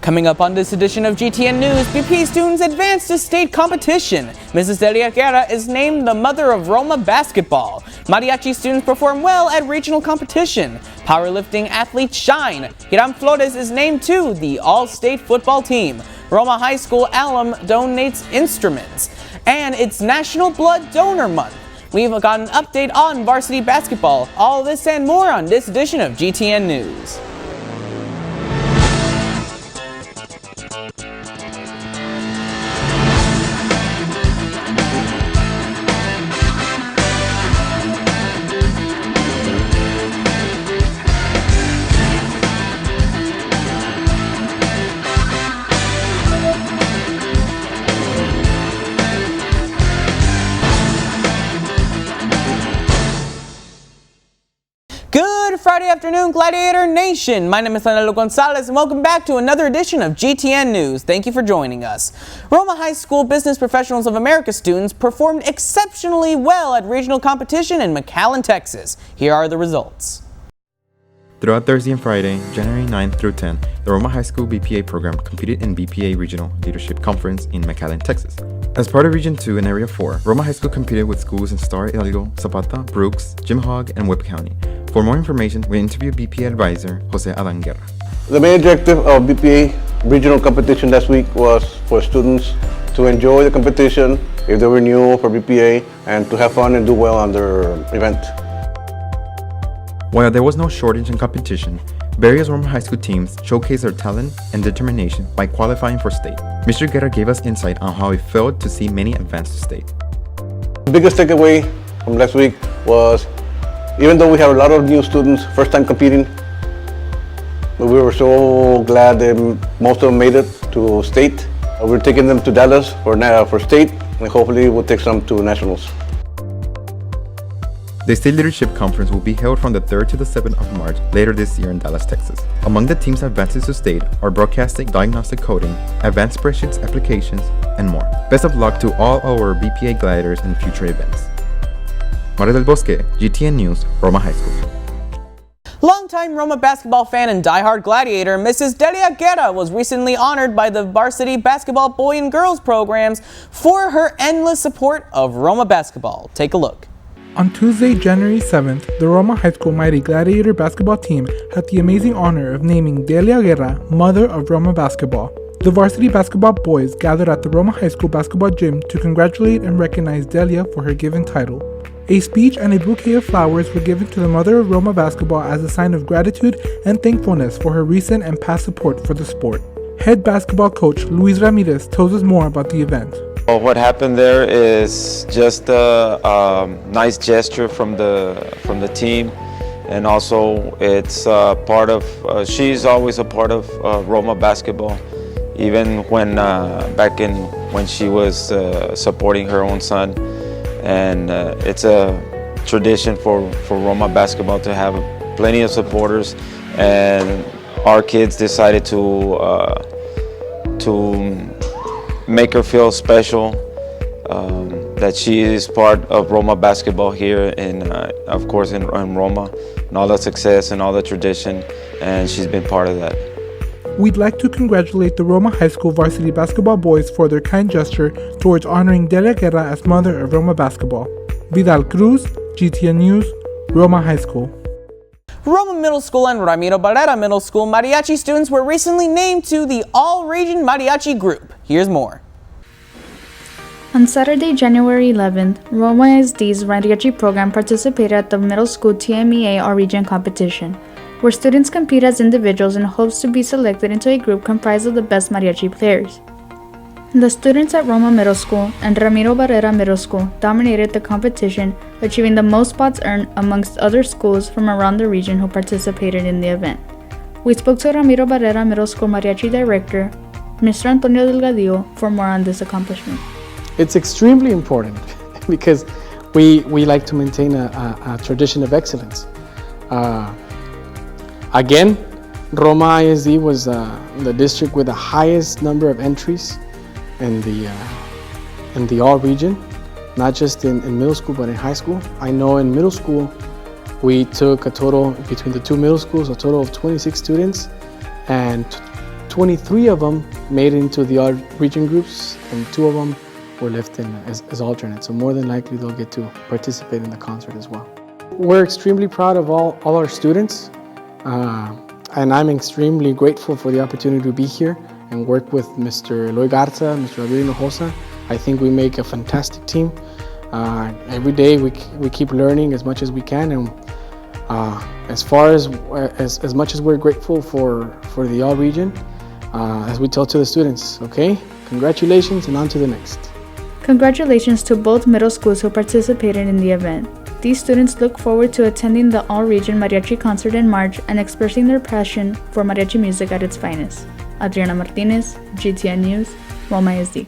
Coming up on this edition of GTN News, BP students advance to state competition. Mrs. Dalia is named the mother of Roma basketball. Mariachi students perform well at regional competition. Powerlifting athletes shine. Flores is named to the all-state football team. Roma High School alum donates instruments. And it's National Blood Donor Month. We've got an update on varsity basketball. All this and more on this edition of GTN News. Good Friday afternoon, Gladiator Nation. My name is Danelo Gonzalez, and welcome back to another edition of GTN News. Thank you for joining us. Roma High School Business Professionals of America students performed exceptionally well at regional competition in McAllen, Texas. Here are the results. Throughout Thursday and Friday, January 9th through 10th, the Roma High School BPA program competed in BPA Regional Leadership Conference in McAllen, Texas. As part of Region 2 and Area 4, Roma High School competed with schools in Star Hidalgo, Zapata, Brooks, Jim Hogg, and Webb County. For more information, we interviewed BPA advisor Jose Adan Guerra. The main objective of BPA regional competition last week was for students to enjoy the competition if they were new for BPA and to have fun and do well on their event. While there was no shortage in competition, various Roma High School teams showcased their talent and determination by qualifying for state. Mr. Guerra gave us insight on how it felt to see many advance to state. The biggest takeaway from last week was, even though we have a lot of new students first time competing, we were so glad that most of them made it to state. We're taking them to Dallas for state, and hopefully we'll take some to nationals. The State Leadership Conference will be held from the 3rd to the 7th of March later this year in Dallas, Texas. Among the teams advances to state are broadcasting, diagnostic coding, advanced spreadsheets applications, and more. Best of luck to all our BPA gladiators in future events. Mario del Bosque, GTN News, Roma High School. Longtime Roma basketball fan and diehard gladiator Mrs. Dalia was recently honored by the varsity basketball boy and girls programs for her endless support of Roma basketball. Take a look. On Tuesday, January 7th, the Roma High School Mighty Gladiator basketball team had the amazing honor of naming Dalia, mother of Roma basketball. The varsity basketball boys gathered at the Roma High School basketball gym to congratulate and recognize Dalia for her given title. A speech and a bouquet of flowers were given to the mother of Roma basketball as a sign of gratitude and thankfulness for her recent and past support for the sport. Head basketball coach Luis Ramirez tells us more about the event. Well, what happened there is just a nice gesture from the team, and also it's part of. She's always a part of Roma basketball, even when when she was supporting her own son, and it's a tradition for Roma basketball to have plenty of supporters, and our kids decided to make her feel special, that she is part of Roma basketball here of course in Roma, and all the success and all the tradition, and she's been part of that. We'd like to congratulate the Roma High School varsity basketball boys for their kind gesture towards honoring Dalia as mother of Roma basketball. Vidal, Cruz, GTN News, Roma High School. Roma Middle School and Ramiro Barrera Middle School Mariachi students were recently named to the All-Region Mariachi Group. Here's more. On Saturday, January 11th, Roma SD's Mariachi program participated at the Middle School TMEA All-Region competition, where students compete as individuals in hopes to be selected into a group comprised of the best mariachi players. The students at Roma Middle School and Ramiro Barrera Middle School dominated the competition, achieving the most spots earned amongst other schools from around the region who participated in the event. We spoke to Ramiro Barrera Middle School Mariachi Director, Mr. Antonio Delgado, for more on this accomplishment. It's extremely important because we like to maintain a tradition of excellence. Again, Roma ISD was the district with the highest number of entries in the all region, not just in middle school but in high school. I know in middle school we took a total, between the two middle schools, a total of 26 students, and 23 of them made it into the all-region groups, and 2 of them were left in as alternates. So more than likely they'll get to participate in the concert as well. We're extremely proud of all our students, and I'm extremely grateful for the opportunity to be here and work with Mr. Garza, Mr. Adrianna. I think we make a fantastic team. Every day we keep learning as much as we can, and as much as we're grateful for the all region, as we tell to the students, okay, congratulations and on to the next. Congratulations to both middle schools who participated in the event. These students look forward to attending the all-region mariachi concert in March and expressing their passion for mariachi music at its finest. Adrianna Martinez, GTN News, Roma SD.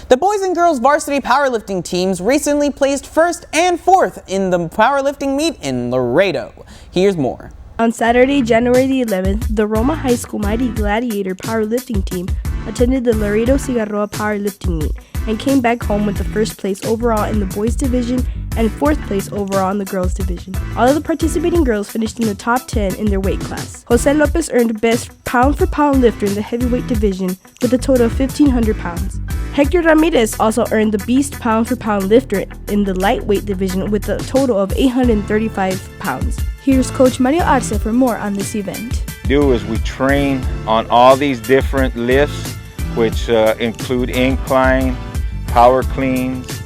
The boys and girls varsity powerlifting teams recently placed first and fourth in the powerlifting meet in Laredo. Here's more. On Saturday, January the 11th, the Roma High School Mighty Gladiator powerlifting team attended the Laredo Cigarroa powerlifting meet and came back home with the first place overall in the boys division and fourth place overall in the girls division. All of the participating girls finished in the top 10 in their weight class. Jose Lopez earned best pound-for-pound lifter in the heavyweight division with a total of 1,500 pounds. Hector Ramirez also earned the beast pound-for-pound lifter in the lightweight division with a total of 835 pounds. Here's Coach Mario Arce for more on this event. We train on all these different lifts, which include incline, power cleans,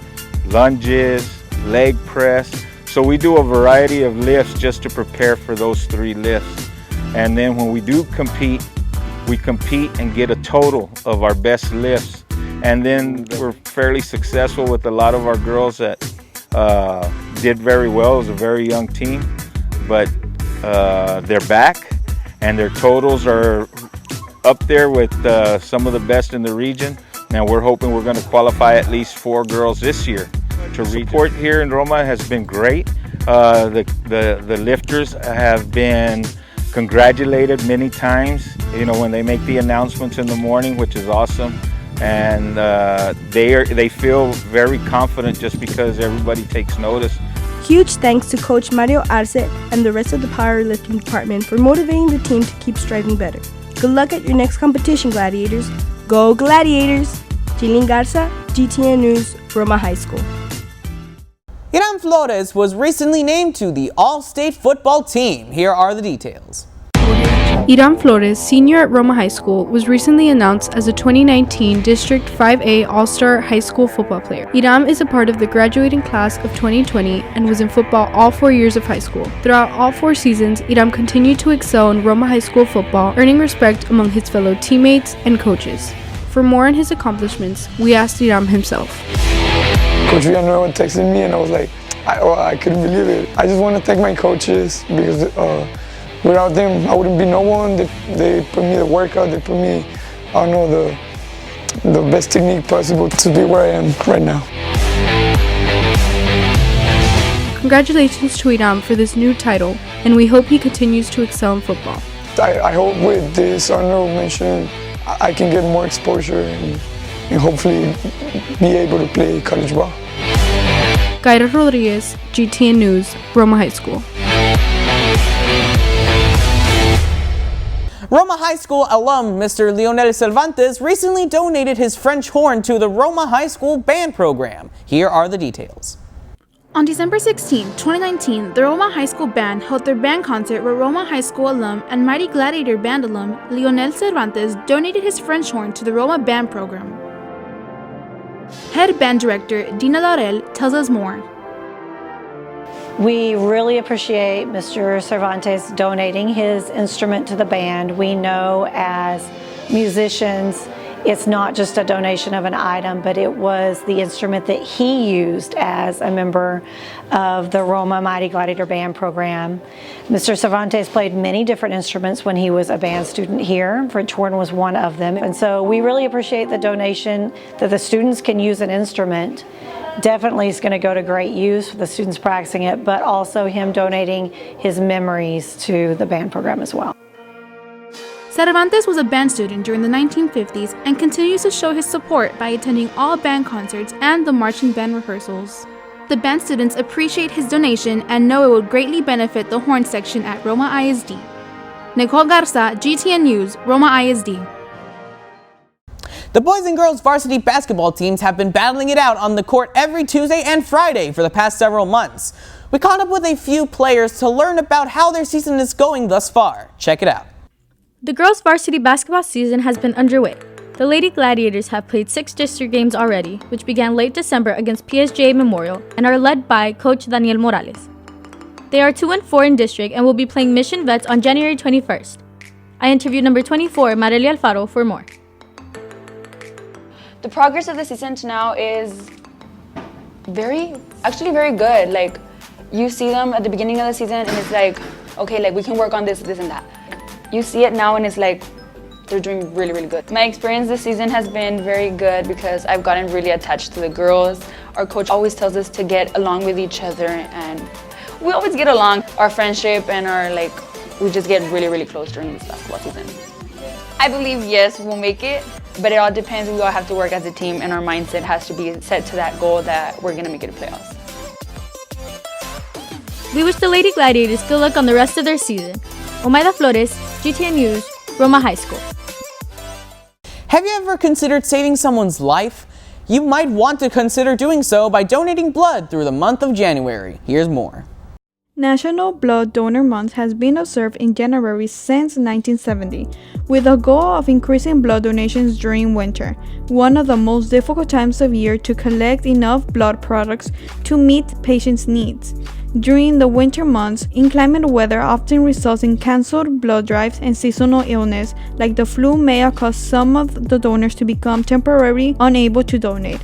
lunges, leg press. So we do a variety of lifts just to prepare for those 3 lifts. And then when we do compete, we compete and get a total of our best lifts. And then we're fairly successful with a lot of our girls that did very well. It was a very young team, but they're back and their totals are up there with some of the best in the region. Now we're hoping we're going to qualify at least 4 girls this year. To support here in Roma has been great. The lifters have been congratulated many times, you know, when they make the announcements in the morning, which is awesome. And they feel very confident just because everybody takes notice. Huge thanks to Coach Mario Arce and the rest of the powerlifting department for motivating the team to keep striving better. Good luck at your next competition, Gladiators. Go Gladiators! Jailine Garza, GTN News, Roma High School. Flores was recently named to the All-State football team. Here are the details. Flores, senior at Roma High School, was recently announced as a 2019 District 5A All-Star High School football player. Iram is a part of the graduating class of 2020 and was in football all 4 years of high school. Throughout all 4 seasons, Iram continued to excel in Roma High School football, earning respect among his fellow teammates and coaches. For more on his accomplishments, we asked Iram himself. Coach Villanueva texted me and I was like, I couldn't believe it. I just want to thank my coaches because without them, I wouldn't be no one. They put me the workout, they put me, I don't know, the best technique possible to be where I am right now. Congratulations to Iram for this new title, and we hope he continues to excel in football. I hope with this honorable mention, I can get more exposure and hopefully be able to play college ball. Kayra Rodriguez, GTN News, Roma High School. Roma High School alum Mr. Leonel Cervantes recently donated his French horn to the Roma High School band program. Here are the details. On December 16, 2019, the Roma High School Band held their band concert where Roma High School alum and Mighty Gladiator band alum Leonel Cervantes donated his French horn to the Roma band program. Head band director Dina Laurel tells us more. We really appreciate Mr. Cervantes donating his instrument to the band. We know as musicians, it's not just a donation of an item, but it was the instrument that he used as a member of the Roma Mighty Gladiator Band program. Mr. Cervantes played many different instruments when he was a band student here. French horn was one of them. And so we really appreciate the donation that the students can use an instrument. Definitely is going to go to great use for the students practicing it, but also him donating his memories to the band program as well. Cervantes was a band student during the 1950s and continues to show his support by attending all band concerts and the marching band rehearsals. The band students appreciate his donation and know it will greatly benefit the horn section at Roma ISD. Nicole Garza, GTN News, Roma ISD. The boys and girls varsity basketball teams have been battling it out on the court every Tuesday and Friday for the past several months. We caught up with a few players to learn about how their season is going thus far. Check it out. The girls varsity basketball season has been underway. The Lady Gladiators have played 6 district games already, which began late December against PSJA Memorial and are led by Coach Daniel Morales. They are 2-4 in district and will be playing Mission Vets on January 21st. I interviewed number 24, Marely Alfaro, for more. The progress of the season to now is actually very good. Like, you see them at the beginning of the season and it's like, okay, like we can work on this and that. You see it now and it's like, they're doing really, really good. My experience this season has been very good because I've gotten really attached to the girls. Our coach always tells us to get along with each other and we always get along. Our friendship and we just get really, really close during this basketball season. I believe, yes, we'll make it, but it all depends. We all have to work as a team and our mindset has to be set to that goal that we're gonna make it to playoffs. We wish the Lady Gladiators good luck on the rest of their season. Omaida Flores, GTN News, Roma High School. Have you ever considered saving someone's life? You might want to consider doing so by donating blood through the month of January. Here's more. National Blood Donor Month has been observed in January since 1970, with the goal of increasing blood donations during winter, one of the most difficult times of year to collect enough blood products to meet patients' needs. During the winter months, inclement weather often results in canceled blood drives and seasonal illness like the flu may cause some of the donors to become temporarily unable to donate.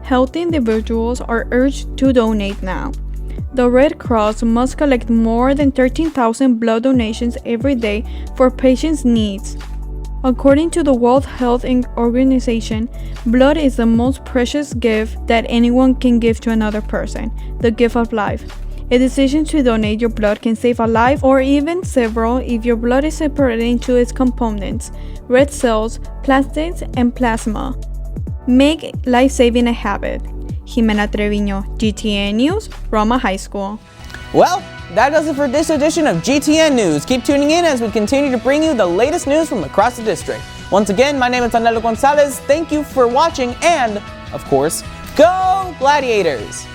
Healthy individuals are urged to donate now. The Red Cross must collect more than 13,000 blood donations every day for patients' needs. According to the World Health Organization, blood is the most precious gift that anyone can give to another person, the gift of life. A decision to donate your blood can save a life or even several if your blood is separated into its components, red cells, platelets, and plasma. Make life-saving a habit. Ximena Treviño, GTN News, Roma High School. Well, that does it for this edition of GTN News. Keep tuning in as we continue to bring you the latest news from across the district. Once again, my name is Danelo Gonzalez. Thank you for watching and, of course, go Gladiators!